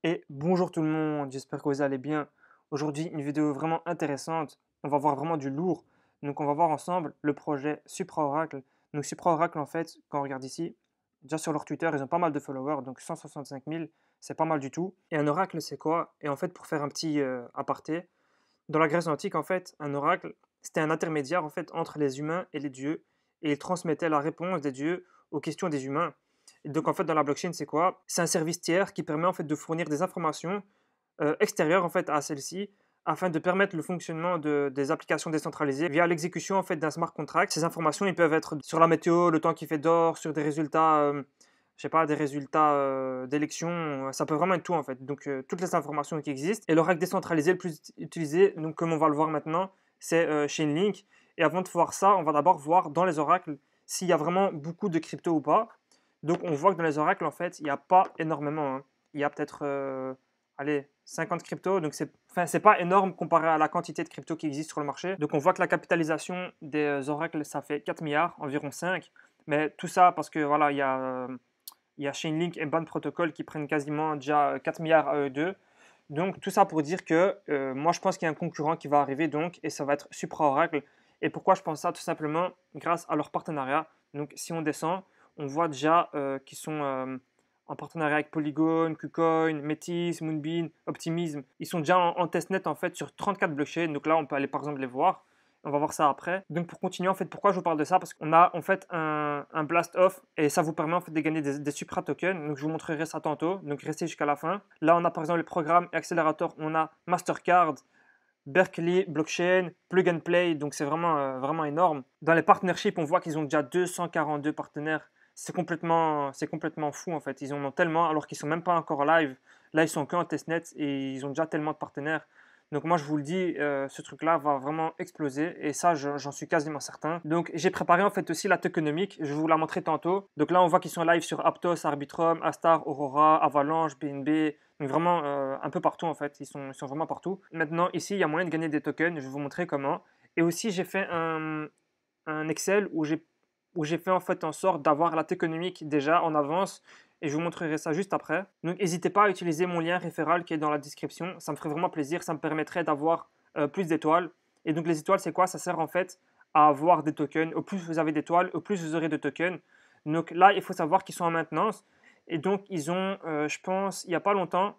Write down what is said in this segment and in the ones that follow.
Et bonjour tout le monde, j'espère que vous allez bien. Aujourd'hui, une vidéo vraiment intéressante. On va voir vraiment du lourd. Donc, on va voir ensemble le projet Supra Oracle. Donc, Supra Oracle, en fait, quand on regarde ici, déjà sur leur Twitter, ils ont pas mal de followers, donc 165 000, c'est pas mal du tout. Et un oracle, c'est quoi? Et en fait, pour faire un petit aparté, dans la Grèce antique, en fait, un oracle, c'était un intermédiaire en fait entre les humains et les dieux, et il transmettait la réponse des dieux aux questions des humains. Et donc en fait, dans la blockchain, c'est quoi? C'est un service tiers qui permet en fait de fournir des informations extérieures en fait à celle-ci afin de permettre le fonctionnement des applications décentralisées via l'exécution en fait d'un smart contract. Ces informations, ils peuvent être sur la météo, le temps qu'il fait dehors, sur des résultats, je sais pas, des résultats d'élections. Ça peut vraiment être tout en fait. Donc toutes les informations qui existent. Et l'oracle décentralisé le plus utilisé, donc comme on va le voir maintenant, c'est Chainlink. Et avant de voir ça, on va d'abord voir dans les oracles s'il y a vraiment beaucoup de crypto ou pas. Donc on voit que dans les oracles, en fait, il n'y a pas énormément, hein. Il y a peut-être allez, 50 cryptos, donc c'est pas énorme comparé à la quantité de cryptos qui existent sur le marché. Donc on voit que la capitalisation des oracles, ça fait 4 milliards, environ 5. Mais tout ça parce que voilà, il y a Chainlink et Band Protocol qui prennent quasiment déjà 4 milliards à eux deux. Donc tout ça pour dire que moi je pense qu'il y a un concurrent qui va arriver donc et ça va être Supra Oracle. Et pourquoi je pense ça? Tout simplement grâce à leur partenariat. Donc si on descend, on voit déjà qu'ils sont en partenariat avec Polygon, KuCoin, Metis, Moonbeam, Optimism. Ils sont déjà en testnet en fait sur 34 blockchains. Donc là on peut aller par exemple les voir. On va voir ça après. Donc pour continuer, en fait, pourquoi je vous parle de ça? Parce qu'on a en fait un blast off et ça vous permet en fait de gagner des supra tokens. Donc je vous montrerai ça tantôt. Donc restez jusqu'à la fin. Là, on a par exemple le programme et accélérateur. On a Mastercard, Berkeley Blockchain, Plug and Play. Donc c'est vraiment, vraiment énorme. Dans les partnerships, on voit qu'ils ont déjà 242 partenaires. C'est complètement fou en fait. Ils en ont tellement alors qu'ils sont même pas encore live. Là, ils sont qu'en testnet et ils ont déjà tellement de partenaires. Donc moi je vous le dis, ce truc-là va vraiment exploser et ça j'en suis quasiment certain. Donc j'ai préparé en fait aussi la tokenomique, je vais vous la montrer tantôt. Donc là on voit qu'ils sont live sur Aptos, Arbitrum, Astar, Aurora, Avalanche, BNB, donc vraiment un peu partout en fait, ils sont vraiment partout. Maintenant ici il y a moyen de gagner des tokens, je vais vous montrer comment. Et aussi j'ai fait un Excel où j'ai fait en fait en sorte d'avoir la tokenomique déjà en avance et je vous montrerai ça juste après. Donc n'hésitez pas à utiliser mon lien référal qui est dans la description, ça me ferait vraiment plaisir, ça me permettrait d'avoir plus d'étoiles. Et donc les étoiles c'est quoi? Ça sert en fait à avoir des tokens. Au plus vous avez d'étoiles, au plus vous aurez de tokens. Donc là il faut savoir qu'ils sont en maintenance et donc ils ont, je pense, il n'y a pas longtemps,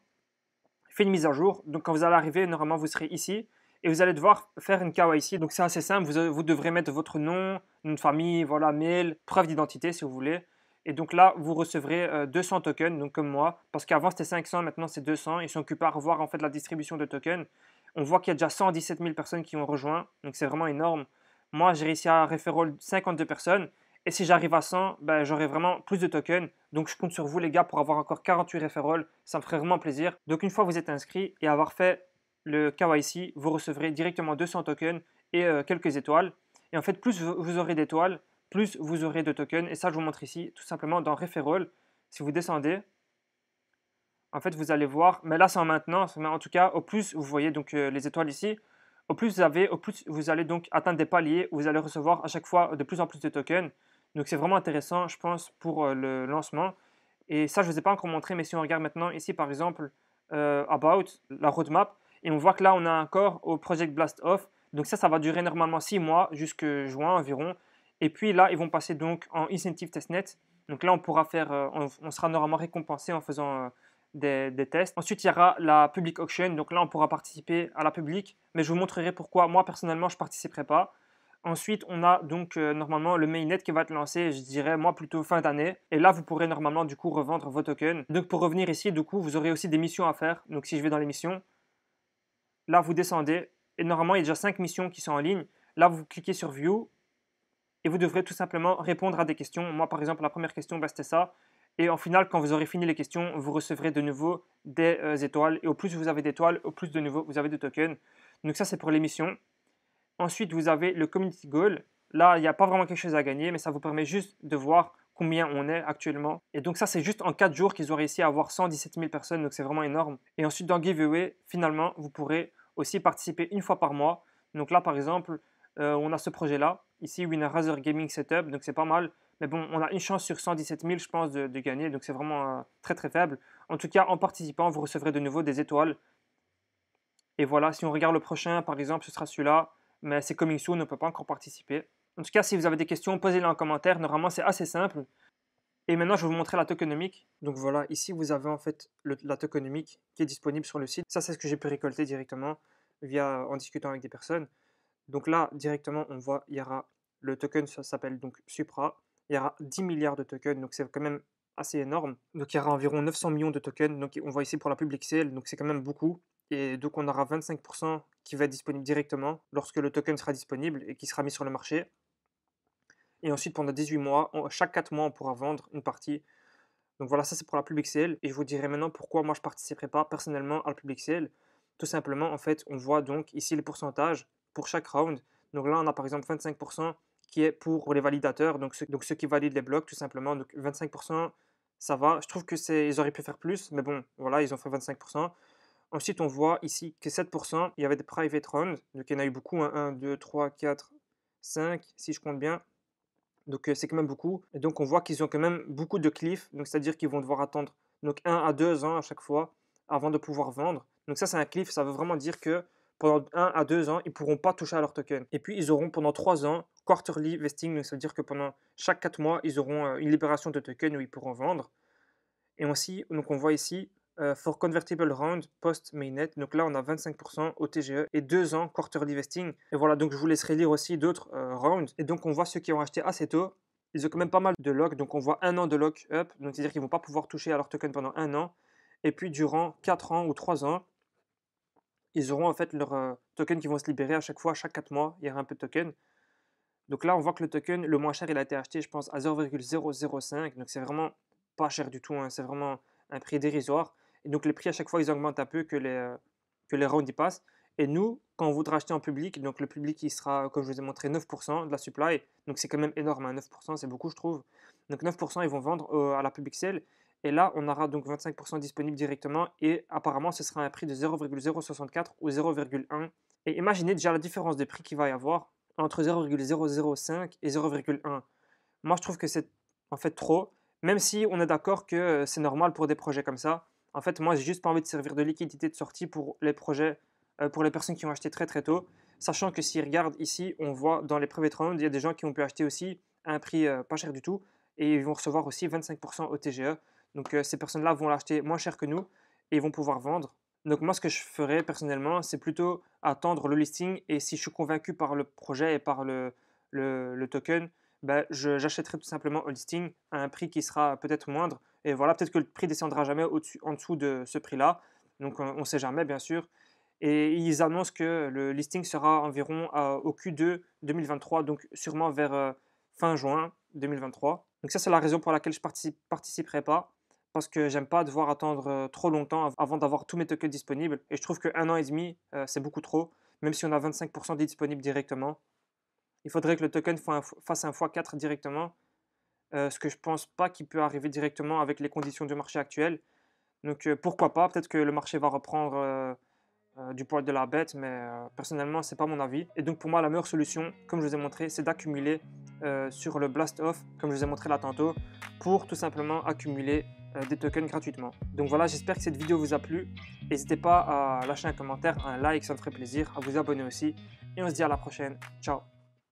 fait une mise à jour. Donc quand vous allez arriver, normalement vous serez ici et vous allez devoir faire une KYC. Donc c'est assez simple, vous devrez mettre votre nom, nom de famille, voilà, mail, preuve d'identité si vous voulez. Et donc là, vous recevrez 200 tokens, donc comme moi, parce qu'avant c'était 500, maintenant c'est 200. Ils sont occupés à revoir en fait la distribution de tokens. On voit qu'il y a déjà 117 000 personnes qui ont rejoint, donc c'est vraiment énorme. Moi, j'ai réussi à referral 52 personnes. Et si j'arrive à 100, ben, j'aurai vraiment plus de tokens. Donc je compte sur vous les gars pour avoir encore 48 referrals. Ça me ferait vraiment plaisir. Donc une fois vous êtes inscrit et avoir fait le KYC, vous recevrez directement 200 tokens et quelques étoiles. Et en fait, plus vous aurez d'étoiles, plus vous aurez de tokens. Et ça, je vous montre ici, tout simplement dans referral. Si vous descendez, en fait, vous allez voir, mais là c'est en maintenance, mais en tout cas, au plus vous voyez donc les étoiles ici, au plus vous avez, au plus vous allez donc atteindre des paliers où vous allez recevoir à chaque fois de plus en plus de tokens. Donc c'est vraiment intéressant, je pense, pour le lancement. Et ça, je ne vous ai pas encore montré, mais si on regarde maintenant ici, par exemple, About, la roadmap, et on voit que là, on a encore au Project Blast Off. Donc ça va durer normalement 6 mois, jusque juin environ. Et puis là, ils vont passer donc en Incentive Testnet. Donc là, on pourra faire, on sera normalement récompensé en faisant des tests. Ensuite, il y aura la Public Auction. Donc là, on pourra participer à la publique. Mais je vous montrerai pourquoi moi, personnellement, je ne participerai pas. Ensuite, on a donc normalement le mainnet qui va être lancé, je dirais moi plutôt fin d'année. Et là, vous pourrez normalement du coup revendre vos tokens. Donc pour revenir ici, du coup, vous aurez aussi des missions à faire. Donc si je vais dans les missions, là vous descendez et normalement il y a déjà 5 missions qui sont en ligne. Là, vous cliquez sur View et vous devrez tout simplement répondre à des questions. Moi, par exemple, la première question, bah, c'était ça. Et en final, quand vous aurez fini les questions, vous recevrez de nouveau des étoiles. Et au plus vous avez d'étoiles, au plus de nouveau vous avez de tokens. Donc ça, c'est pour les missions. Ensuite, vous avez le Community Goal. Là, il n'y a pas vraiment quelque chose à gagner, mais ça vous permet juste de voir combien on est actuellement. Et donc ça, c'est juste en 4 jours qu'ils ont réussi à avoir 117 000 personnes, donc c'est vraiment énorme. Et ensuite, dans Giveaway, finalement, vous pourrez aussi participer une fois par mois. Donc là, par exemple, on a ce projet-là, ici, Winner Gaming Setup, donc c'est pas mal, Mais bon, on a une chance sur 117 000, je pense, de gagner. Donc c'est vraiment très très faible. En tout cas, en participant, vous recevrez de nouveau des étoiles. Et voilà, si on regarde le prochain, par exemple, ce sera celui-là. Mais c'est coming soon, on ne peut pas encore participer. En tout cas, si vous avez des questions, posez-les en commentaire. Normalement, c'est assez simple. Et maintenant, je vais vous montrer la tokenomique. Donc voilà, ici, vous avez en fait la tokenomique qui est disponible sur le site. Ça, c'est ce que j'ai pu récolter directement en discutant avec des personnes. Donc là, directement, on voit, il y aura le token, ça s'appelle donc Supra. Il y aura 10 milliards de tokens, donc c'est quand même assez énorme. Donc il y aura environ 900 millions de tokens. Donc on voit ici pour la public sale, donc c'est quand même beaucoup. Et donc on aura 25% qui va être disponible directement lorsque le token sera disponible et qui sera mis sur le marché. Et ensuite, pendant 18 mois, chaque 4 mois, on pourra vendre une partie. Donc voilà, ça c'est pour la public sale. Et je vous dirai maintenant pourquoi moi je ne participerai pas personnellement à la public sale. Tout simplement, en fait, on voit donc ici les pourcentages pour chaque round. Donc là, on a par exemple 25% qui est pour les validateurs, donc ceux qui valident les blocs tout simplement. Donc 25%, ça va. Je trouve que ils auraient pu faire plus, mais bon, voilà, ils ont fait 25%. Ensuite, on voit ici que 7%, il y avait des private rounds. Donc il y en a eu beaucoup, 1, 2, 3, 4, 5, si je compte bien. Donc c'est quand même beaucoup. Et donc on voit qu'ils ont quand même beaucoup de cliffs, donc c'est-à-dire qu'ils vont devoir attendre donc 1 à 2 ans à chaque fois avant de pouvoir vendre. Donc ça c'est un cliff, ça veut vraiment dire que pendant 1 à 2 ans, ils ne pourront pas toucher à leur token. Et puis ils auront pendant 3 ans quarterly vesting, donc ça veut dire que pendant chaque 4 mois, ils auront une libération de token où ils pourront vendre. Et aussi, donc on voit ici, for convertible round post mainnet, donc là on a 25% au TGE et 2 ans quarterly vesting. Et voilà, donc je vous laisserai lire aussi d'autres rounds. Et donc on voit ceux qui ont acheté assez tôt, ils ont quand même pas mal de lock, donc on voit 1 an de lock up, donc c'est-à-dire qu'ils ne vont pas pouvoir toucher à leur token pendant 1 an. Et puis durant 4 ans ou 3 ans, ils auront en fait leur token qui vont se libérer à chaque fois, chaque 4 mois, il y aura un peu de token. Donc là, on voit que le token, le moins cher, il a été acheté, je pense, à 0,005. Donc c'est vraiment pas cher du tout, hein. C'est vraiment un prix dérisoire. Et donc les prix, à chaque fois, ils augmentent un peu que les rounds y passent. Et nous, quand on voudra acheter en public, donc le public, il sera, comme je vous ai montré, 9% de la supply. Donc c'est quand même énorme, hein, 9%, c'est beaucoup, je trouve. Donc 9%, ils vont vendre à la public sale. Et là, on aura donc 25% disponible directement. Et apparemment, ce sera un prix de 0,064 ou 0,1. Et imaginez déjà la différence de prix qu'il va y avoir entre 0,005 et 0,1. Moi, je trouve que c'est en fait trop, même si on est d'accord que c'est normal pour des projets comme ça. En fait, moi, j'ai juste pas envie de servir de liquidité de sortie pour les projets, pour les personnes qui ont acheté très très tôt. Sachant que s'ils regardent ici, on voit dans les private rounds, il y a des gens qui ont pu acheter aussi à un prix pas cher du tout et ils vont recevoir aussi 25% au TGE. Donc ces personnes-là vont l'acheter moins cher que nous et ils vont pouvoir vendre. Donc moi, ce que je ferais personnellement, c'est plutôt attendre le listing et si je suis convaincu par le projet et par le token, ben, j'achèterai tout simplement au listing à un prix qui sera peut-être moindre. Et voilà, peut-être que le prix descendra jamais en dessous de ce prix-là. Donc on ne sait jamais, bien sûr. Et ils annoncent que le listing sera environ au Q2 2023, donc sûrement vers fin juin 2023. Donc ça, c'est la raison pour laquelle je ne participerai pas, parce que j'aime pas devoir attendre trop longtemps avant d'avoir tous mes tokens disponibles. Et je trouve qu'un an et demi, c'est beaucoup trop, même si on a 25% disponibles directement. Il faudrait que le token fasse un x4 directement, ce que je pense pas qu'il peut arriver directement avec les conditions du marché actuel. Donc pourquoi pas, peut-être que le marché va reprendre du poil de la bête, mais personnellement, c'est pas mon avis. Et donc pour moi, la meilleure solution, comme je vous ai montré, c'est d'accumuler sur le Blast Off, comme je vous ai montré là tantôt, pour tout simplement accumuler des tokens gratuitement. Donc voilà, j'espère que cette vidéo vous a plu. N'hésitez pas à lâcher un commentaire, un like, ça me ferait plaisir, à vous abonner aussi. Et on se dit à la prochaine. Ciao.